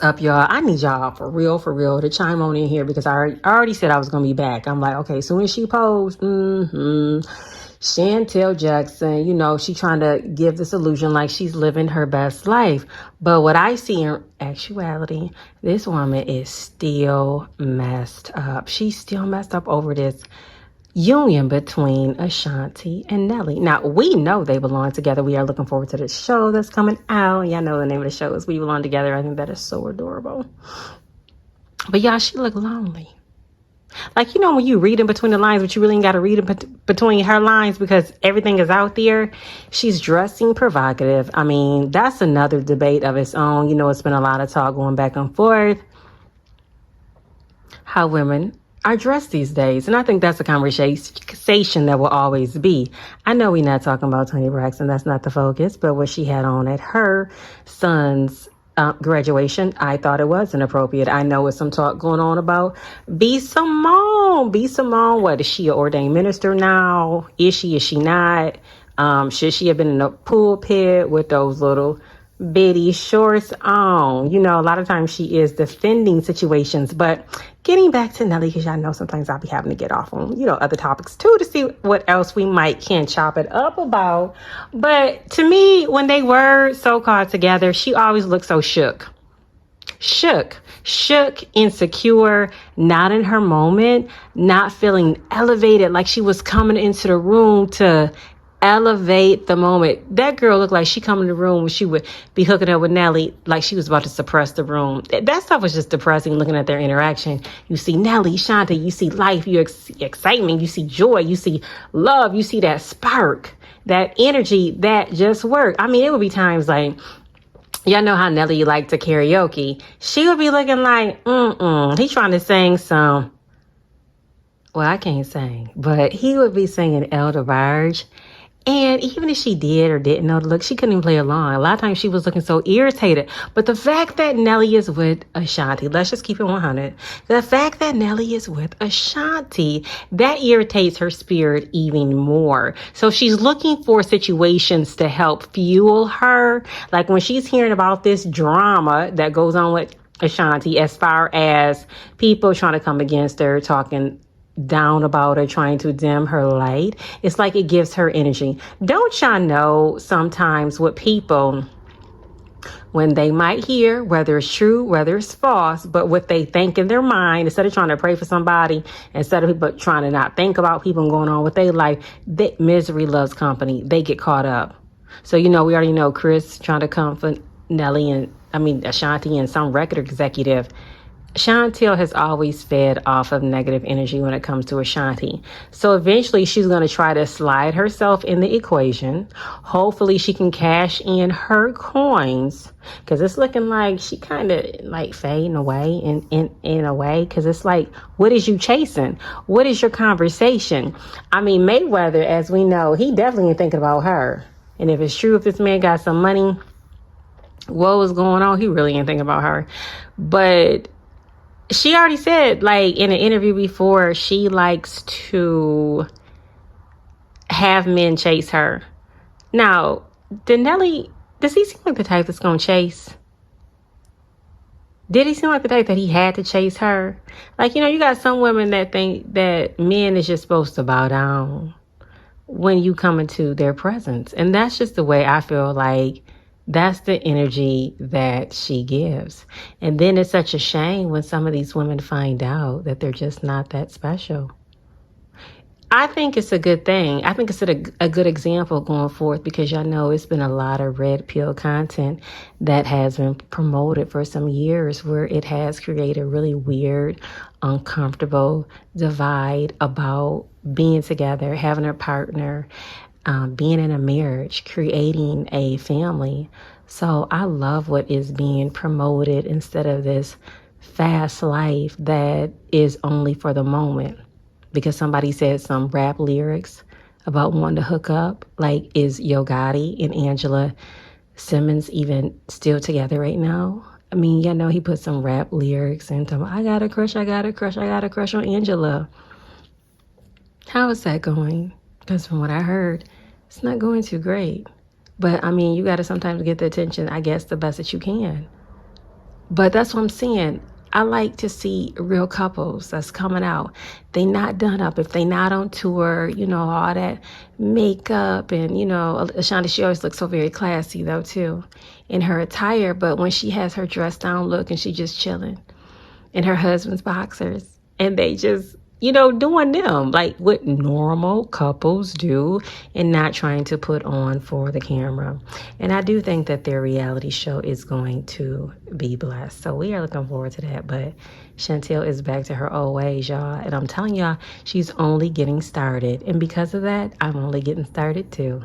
Up, y'all. I need y'all for real to chime on in here because I already said I was gonna be back. I'm like, okay, soon as she posed, Shantel Jackson, she trying to give this illusion like she's living her best life. But what I see in actuality, this woman is still messed up. She's still messed up over this union between Ashanti and Nelly. Now, we know they belong together. We are looking forward to the show that's coming out. Y'all know the name of the show is We Belong Together. I think that is so adorable. But y'all, she look lonely. Like, when you read in between the lines, but you really ain't got to read in between her lines because everything is out there. She's dressing provocative. I mean, that's another debate of its own. It's been a lot of talk going back and forth. How women are dressed these days. And I think that's a conversation that will always be. I know we're not talking about Toni Braxton. That's not the focus. But what she had on at her son's graduation, I thought it was inappropriate. I know it's some talk going on about B. Simone. B. Simone, what, is she an ordained minister now? Is she not? Should she have been in the pulpit with those little bitty shorts on? A lot of times she is defending situations. But getting back to Nelly, because y'all know sometimes I'll be having to get off on, other topics too to see what else we can chop it up about. But to me, when they were so-called together, she always looked so shook, insecure, not in her moment, not feeling elevated, like she was coming into the room to elevate the moment. That girl looked like she come in the room when she would be hooking up with Nelly, like she was about to suppress the room. That stuff was just depressing looking at their interaction. You see Nelly, Shanti, you see life, you excitement, you see joy, you see love, you see that spark, that energy that just worked. I mean, it would be times like, y'all know how Nelly liked to karaoke. She would be looking like, he's trying to sing some, well, I can't sing, but he would be singing Elder Barge. And even if she did or didn't know the look, she couldn't even play along. A lot of times she was looking so irritated. But the fact that Nelly is with Ashanti, let's just keep it 100. The fact that Nelly is with Ashanti, that irritates her spirit even more. So she's looking for situations to help fuel her. Like when she's hearing about this drama that goes on with Ashanti, as far as people trying to come against her, talking down about her, trying to dim her light, it's like it gives her energy. Don't y'all know sometimes with people, when they might hear, whether it's true, whether it's false, but what they think in their mind, instead of trying to pray for somebody, instead of people trying to not think about people going on with their life, misery loves company. They get caught up. So, we already know Chris trying to comfort Nelly Ashanti and some record executive. Shantel has always fed off of negative energy when it comes to Ashanti. So eventually she's going to try to slide herself in the equation. Hopefully she can cash in her coins, because it's looking like she kind of like fading away in a way, because it's like, what is you chasing? What is your conversation? I mean, Mayweather, as we know, he definitely ain't thinking about her. And if it's true, if this man got some money, what was going on, he really ain't thinking about her. But she already said, like in an interview before, she likes to have men chase her. Now, does he seem like the type that's going to chase? Did he seem like the type that he had to chase her? Like, you got some women that think that men is just supposed to bow down when you come into their presence. And that's just the way I feel like that's the energy that she gives. And then it's such a shame when some of these women find out that they're just not that special. I think it's a good thing. I think it's a good example going forth, because y'all know it's been a lot of red pill content that has been promoted for some years, where it has created a really weird, uncomfortable divide about being together, having a partner, being in a marriage, creating a family. So I love what is being promoted instead of this fast life that is only for the moment. Because somebody said some rap lyrics about wanting to hook up. Like, is Yo Gotti and Angela Simmons even still together right now? I mean, he put some rap lyrics into, I got a crush on Angela. How is that going? Because from what I heard, it's not going too great. But I mean, you got to sometimes get the attention, I guess, the best that you can. But that's what I'm saying. I like to see real couples that's coming out. They not done up. If they not on tour, you know, all that makeup and, you know, Ashanti, she always looks so very classy though too in her attire. But when she has her dress down look and she just chilling in her husband's boxers and they just, you know, doing them like what normal couples do and not trying to put on for the camera. And I do think that their reality show is going to be blessed. So we are looking forward to that. But Shantel is back to her old ways, y'all. And I'm telling y'all, she's only getting started. And because of that, I'm only getting started too.